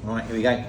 Right, here we go.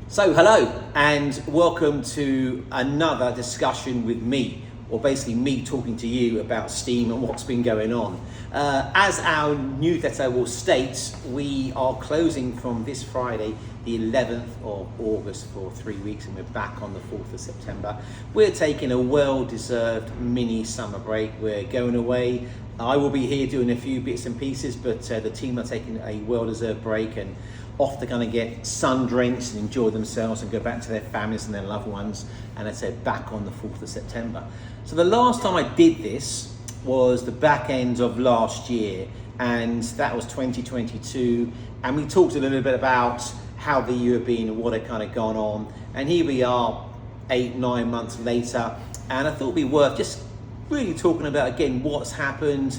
So, hello and welcome to another discussion with me, or basically me talking to you about Steam and what's been going on. As our newsletter will state, we are closing from this Friday, the 11th of August, for 3 weeks, and we're back on the 4th of September. We're taking a well-deserved mini summer break. We're going away. I will be here doing a few bits and pieces, but the team are taking a well-deserved break and off to kind of get sun-drenched and enjoy themselves and go back to their families and their loved ones, and I said back on the 4th of September. So the last time I did this was the back end of last year, and that was 2022, and we talked a little bit about how the year had been and what had kind of gone on, and here we are 8-9 months later, and I thought it'd be worth just really talking about again what's happened,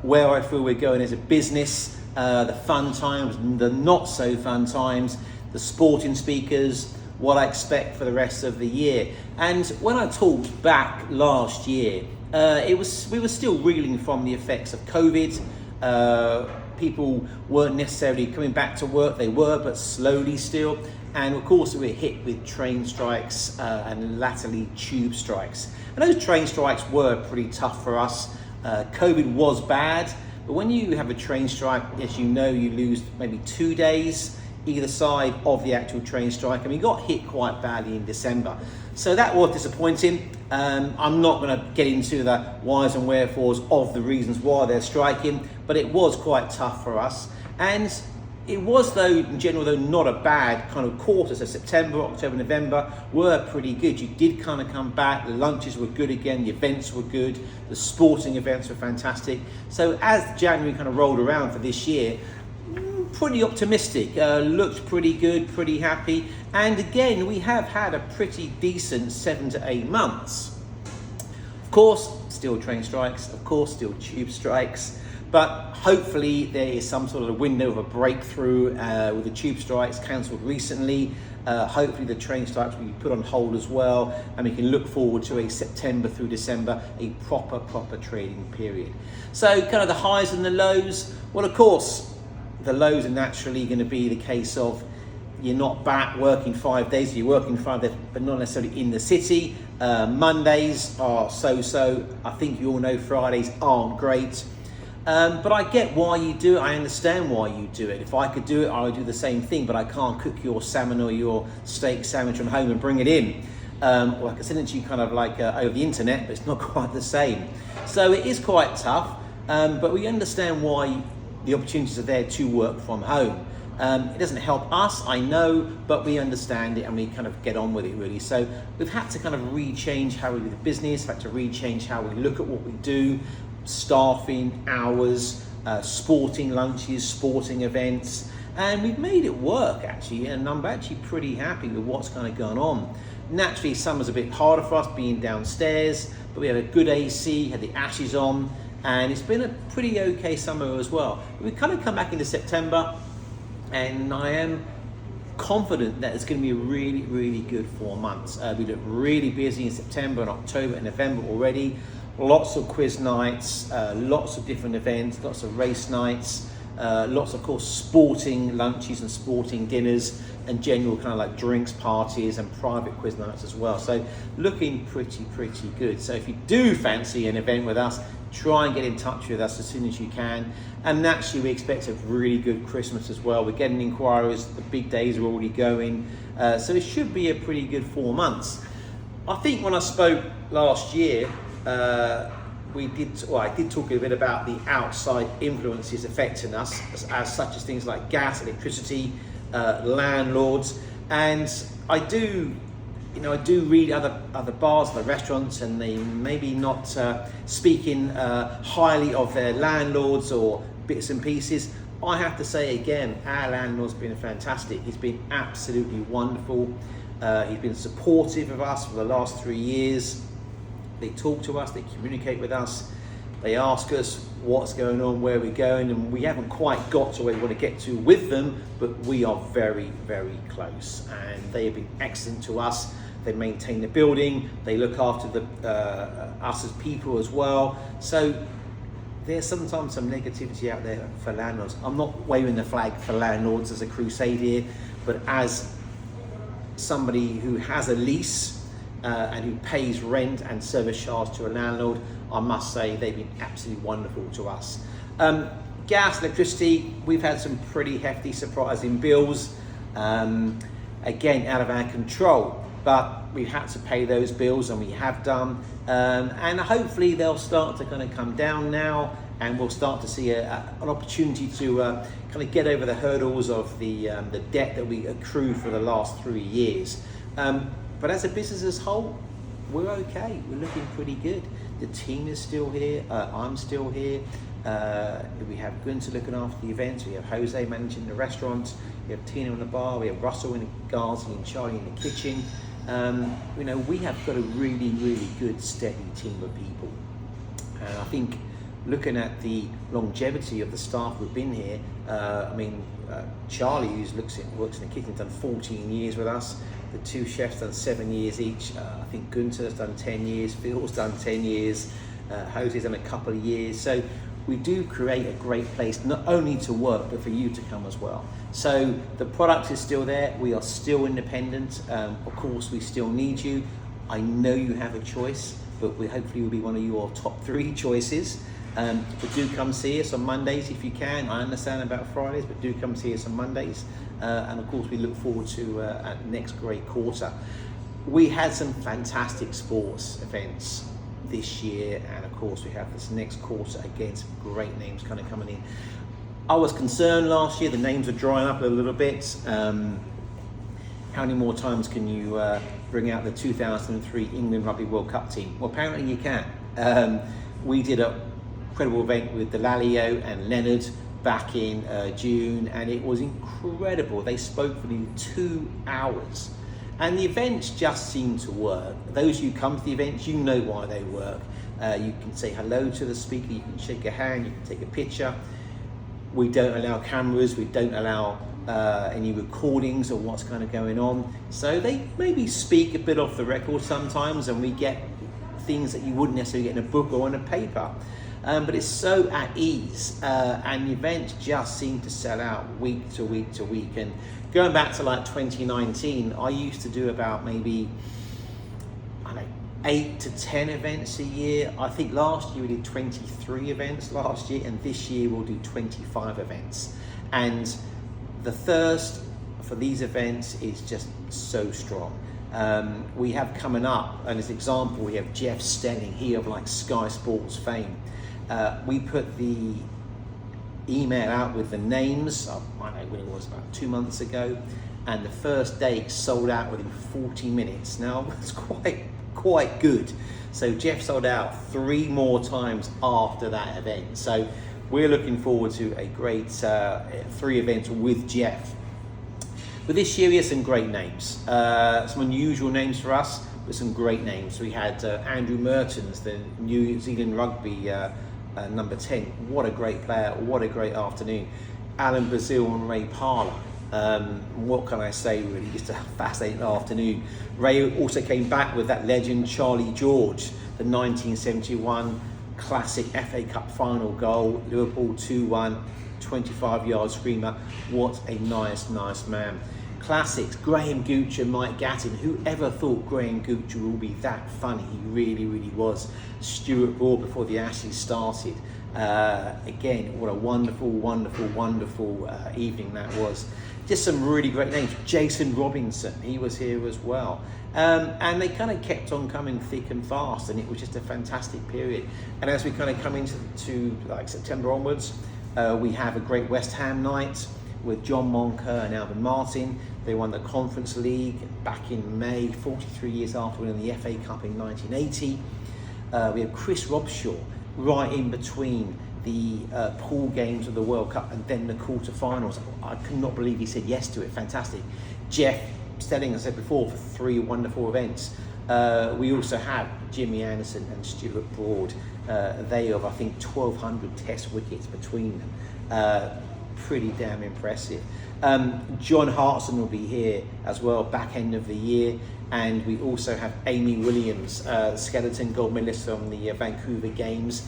where I feel we're going as a business, the fun times, the not so fun times, the sporting speakers, what I expect for the rest of the year. And when I talked back last year, we were still reeling from the effects of COVID. People weren't necessarily coming back to work, they were, but slowly still. And of course we were hit with train strikes and latterly tube strikes. And those train strikes were pretty tough for us. COVID was bad, but when you have a train strike, as you know, you lose maybe 2 days either side of the actual train strike, and we got hit quite badly in December. So that was disappointing. I'm not going to get into the whys and wherefores of the reasons why they're striking, but it was quite tough for us. And it was, though, in general, though, not a bad kind of quarter. So September, October, November were pretty good. You did kind of come back. The lunches were good again. The events were good. The sporting events were fantastic. So as January kind of rolled around for this year, pretty optimistic, looked pretty good, pretty happy. And again, we have had a pretty decent 7 to 8 months. Of course, still train strikes. Of course, still tube strikes. But hopefully there is some sort of a window of a breakthrough with the tube strikes cancelled recently. Hopefully the train strikes will be put on hold as well, and we can look forward to a September through December, a proper trading period. So kind of the highs and the lows. Well, of course, the lows are naturally going to be the case of you're not back working 5 days, you're working 5 days, but not necessarily in the city. Mondays are so-so. I think you all know Fridays aren't great. But I get why you do it. I understand why you do it. If I could do it, I would do the same thing, but I can't cook your salmon or your steak sandwich from home and bring it in. Or I can send it to you kind of like over the internet, but it's not quite the same. So it is quite tough, but we understand why the opportunities are there to work from home. It doesn't help us, I know, but we understand it and we kind of get on with it really. So we've had to kind of re-change how we do the business, had to re-change how we look at what we do, staffing, hours, sporting lunches, sporting events, and we've made it work actually, and I'm actually pretty happy with what's kind of gone on. Naturally, summer's a bit harder for us being downstairs, but we had a good AC, had the Ashes on, and it's been a pretty okay summer as well. But we've kind of come back into September, and I am confident that it's going to be a really good 4 months. We look really busy in September and October and November already. Lots of quiz nights, lots of different events, lots of race nights, lots of course sporting lunches and sporting dinners, and general kind of like drinks parties and private quiz nights as well. So looking pretty good. So if you do fancy an event with us, try and get in touch with us as soon as you can. And naturally we expect a really good Christmas as well. We're getting inquiries, the big days are already going. So it should be a pretty good 4 months. I think when I spoke last year, I did talk a bit about the outside influences affecting us, as such as things like gas, electricity, landlords, and I do read other bars, other restaurants, and they maybe not speaking highly of their landlords or bits and pieces. I have to say again, our landlord's been fantastic. He's been absolutely wonderful. He's been supportive of us for the last 3 years. They talk to us, they communicate with us, they ask us what's going on, where we're going, and we haven't quite got to where we want to get to with them, but we are very close, and they have been excellent to us. They maintain the building, they look after us as people as well. So there's sometimes some negativity out there for landlords. I'm not waving the flag for landlords as a crusade here, but as somebody who has a lease and who pays rent and service charge to a landlord, I must say they've been absolutely wonderful to us. Gas, electricity, we've had some pretty hefty surprising bills, again out of our control, but we've had to pay those bills, and we have done, and hopefully they'll start to kind of come down now, and we'll start to see an opportunity to kind of get over the hurdles of the debt that we accrued for the last 3 years. But as a business as a whole, we're okay. We're looking pretty good. The team is still here. I'm still here. We have Gunther looking after the events. We have Jose managing the restaurant. We have Tina in the bar. We have Russell and Gazi and Charlie in the kitchen. We have got a really, really good, steady team of people. And I think looking at the longevity of the staff who've been here, Charlie, who works in the kitchen, has done 14 years with us. The two chefs done 7 years each. I think Gunther's done 10 years. Phil's done 10 years. Jose's done a couple of years. So we do create a great place, not only to work, but for you to come as well. So the product is still there. We are still independent. Of course, we still need you. I know you have a choice, but we hopefully will be one of your top 3 choices. But do come see us on Mondays if you can. I understand about Fridays, but do come see us on Mondays. And of course, we look forward to our next great quarter. We had some fantastic sports events this year, and of course we have this next quarter again, some great names kind of coming in. I was concerned last year, the names are drying up a little bit. How many more times can you bring out the 2003 England Rugby World Cup team? Well, apparently you can. We did an incredible event with Delalio and Leonard back in June, and it was incredible. They spoke for nearly 2 hours. And the events just seem to work. Those who come to the events, you know why they work. You can say hello to the speaker, you can shake a hand, you can take a picture. We don't allow cameras, we don't allow any recordings of what's kind of going on. So they maybe speak a bit off the record sometimes, and we get things that you wouldn't necessarily get in a book or on a paper. But it's so at ease, and the events just seem to sell out week to week to week. And going back to like 2019, I used to do about maybe 8 to 10 events a year. I think last year we did 23 events last year, and this year we'll do 25 events. And the thirst for these events is just so strong. We have coming up, and as an example, we have Jeff Stelling, he of like Sky Sports fame. We put the email out with the names, I don't know when it was, about 2 months ago, and the first day sold out within 40 minutes. Now, it's quite good. So Jeff sold out 3 more times after that event. So we're looking forward to a great 3 events with Jeff. But this year we had some great names, some unusual names for us, but some great names. We had Andrew Mertens, the New Zealand Rugby number 10. What a great player, what a great afternoon. Alan Brazil and Ray Parlour. What can I say, really, just a fascinating afternoon. Ray also came back with that legend Charlie George, the 1971 classic FA Cup final goal, Liverpool 2-1, 25-yard screamer. What a nice man. Classics, Graham Gooch and Mike Gatton. Whoever thought Graham Gooch would be that funny? He really was. Stuart Broad before the Ashes started. Again, what a wonderful evening that was. Just some really great names. Jason Robinson, he was here as well. And they kind of kept on coming thick and fast, and it was just a fantastic period. And as we kind of come into like September onwards, we have a great West Ham night with John Monker and Alvin Martin. They won the Conference League back in May, 43 years after winning the FA Cup in 1980. We have Chris Robshaw right in between the pool games of the World Cup and then the quarterfinals. I could not believe he said yes to it. Fantastic. Jeff Stelling, as I said before, for 3 wonderful events. We also have Jimmy Anderson and Stuart Broad. They have, I think, 1,200 test wickets between them. Pretty damn impressive. John Hartson will be here as well, back end of the year. And we also have Amy Williams, skeleton gold medalist from the Vancouver Games.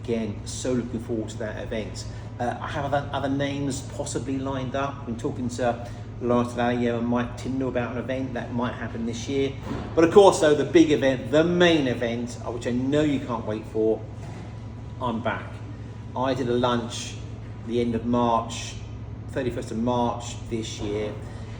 again, so looking forward to that event. I have other names possibly lined up. I've been talking to Lawrence Dallaglio and Mike Tyndall about an event that might happen this year. But of course, though, the big event, the main event, which I know you can't wait for, I'm back. I did a lunch the end of March, 31st of March this year,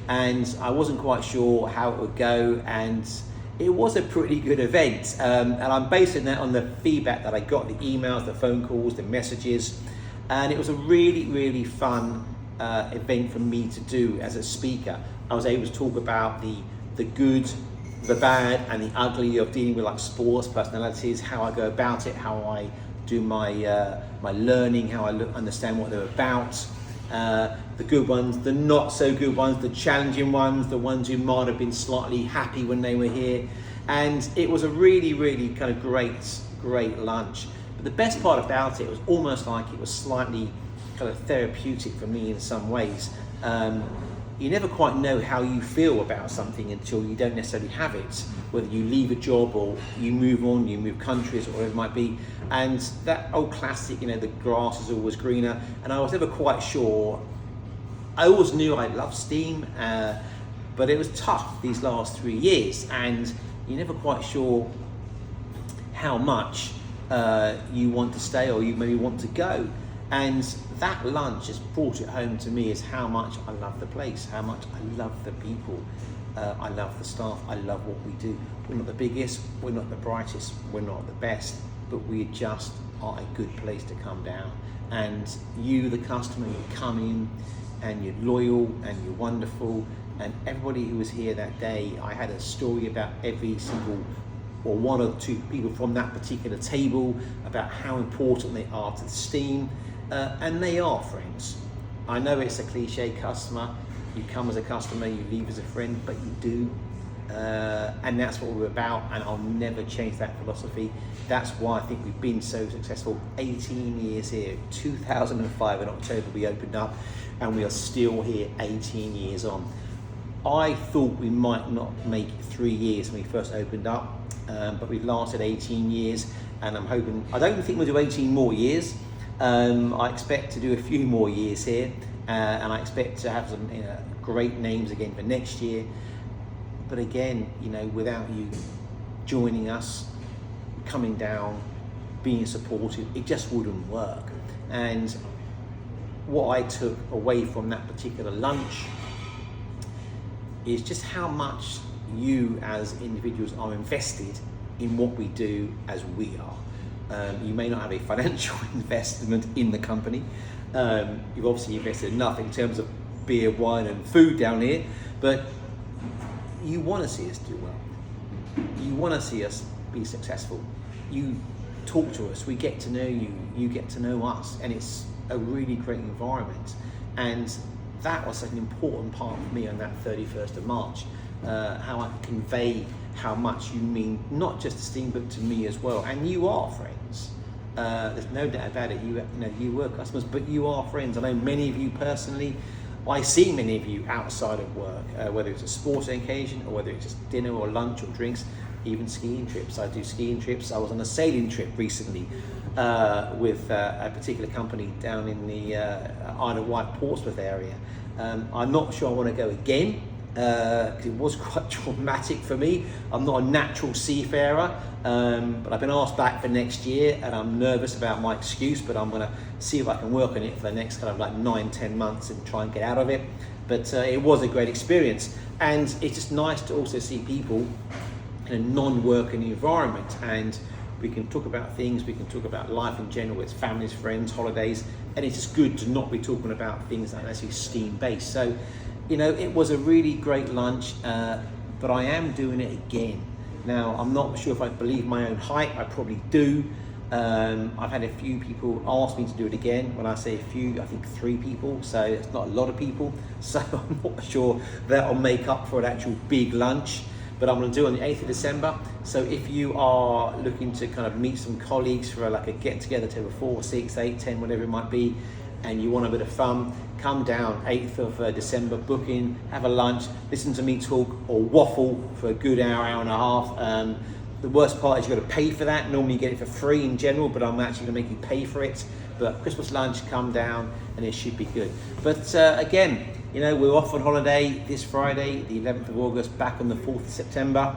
and I wasn't quite sure how it would go, and it was a pretty good event. And I'm basing that on the feedback that I got, the emails, the phone calls, the messages, and it was a really, really fun event for me to do as a speaker. I was able to talk about the good, the bad, and the ugly of dealing with like sports personalities, how I go about it, how I do my learning, how I understand what they're about, the good ones, the not so good ones, the challenging ones, the ones who might have been slightly happy when they were here. And it was a really, really kind of great lunch. But the best part about it was almost like it was slightly kind of therapeutic for me in some ways. You never quite know how you feel about something until you don't necessarily have it, whether you leave a job or you move on, you move countries or whatever it might be. And that old classic, you know, the grass is always greener, and I was never quite sure. I always knew I loved Steam, but it was tough these last 3 years, and you're never quite sure how much you want to stay or you maybe want to go. And that lunch just brought it home to me, is how much I love the place, how much I love the people, I love the staff, I love what we do. We're not the biggest, we're not the brightest, we're not the best, but we just are a good place to come down. And you, the customer, you come in and you're loyal and you're wonderful. And everybody who was here that day, I had a story about every single or one or two people from that particular table about how important they are to the Steam. And they are friends. I know it's a cliche customer. You come as a customer, you leave as a friend, but you do. And that's what we're about, and I'll never change that philosophy. That's why I think we've been so successful. 18 years here, 2005 in October we opened up, and we are still here 18 years on. I thought we might not make 3 years when we first opened up, but we've lasted 18 years, and I'm hoping, I don't think we'll do 18 more years. I expect to do a few more years here, and I expect to have some great names again for next year. But again, you know, without you joining us, coming down, being supportive, it just wouldn't work. And what I took away from that particular lunch is just how much you as individuals are invested in what we do as we are. You may not have a financial investment in the company. You've obviously invested enough in terms of beer, wine and food down here, but you want to see us do well. You want to see us be successful. You talk to us, we get to know you, you get to know us, and it's a really great environment. And that was an important part for me on that 31st of March, how I convey how much you mean not just to Steam but to me as well. And you are friends. There's no doubt about it. You were customers, but you are friends. I know many of you personally. I see many of you outside of work, whether it's a sporting occasion or whether it's just dinner or lunch or drinks, even skiing trips. I do skiing trips. I was on a sailing trip recently with a particular company down in the Isle of Wight, Portsmouth area. I'm not sure I want to go again, because it was quite traumatic for me. I'm not a natural seafarer, but I've been asked back for next year, and I'm nervous about my excuse, but I'm going to see if I can work on it for the next kind of like 9-10 months and try and get out of it. But it was a great experience, and it's just nice to also see people in a non-working environment, and we can talk about things, we can talk about life in general, it's families, friends, holidays, and it's just good to not be talking about things that are actually Steam based. So, you know, it was a really great lunch, but I am doing it again. Now, I'm not sure if I believe my own hype, I probably do. I've had a few people ask me to do it again. When I say a few, I think 3 people, so it's not a lot of people. So I'm not sure that'll make up for an actual big lunch, but I'm going to do it on the 8th of December. So if you are looking to kind of meet some colleagues for like a get together to 4, 6, 8, 10, whatever it might be, and you want a bit of fun, come down 8th of December, book in, have a lunch, listen to me talk or waffle for a good hour, hour and a half. The worst part is you've got to pay for that. Normally you get it for free in general, but I'm actually going to make you pay for it. But Christmas lunch, come down and it should be good. But again, you know, we're off on holiday this Friday, the 11th of August, back on the 4th of September.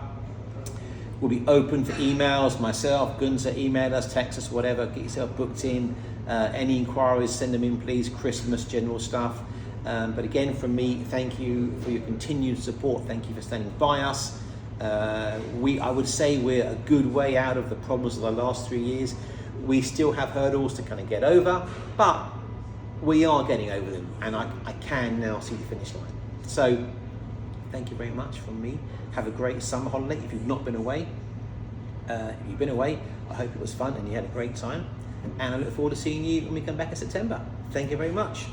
We'll be open for emails, myself, Gunza, email us, text us, whatever, get yourself booked in. Any inquiries, send them in please, Christmas, general stuff. But again, from me, thank you for your continued support. Thank you for standing by us. I would say we're a good way out of the problems of the last 3 years. We still have hurdles to kind of get over, but we are getting over them, and I can now see the finish line. So thank you very much from me. Have a great summer holiday if you've not been away. If you've been away, I hope it was fun and you had a great time, and I look forward to seeing you when we come back in September. Thank you very much.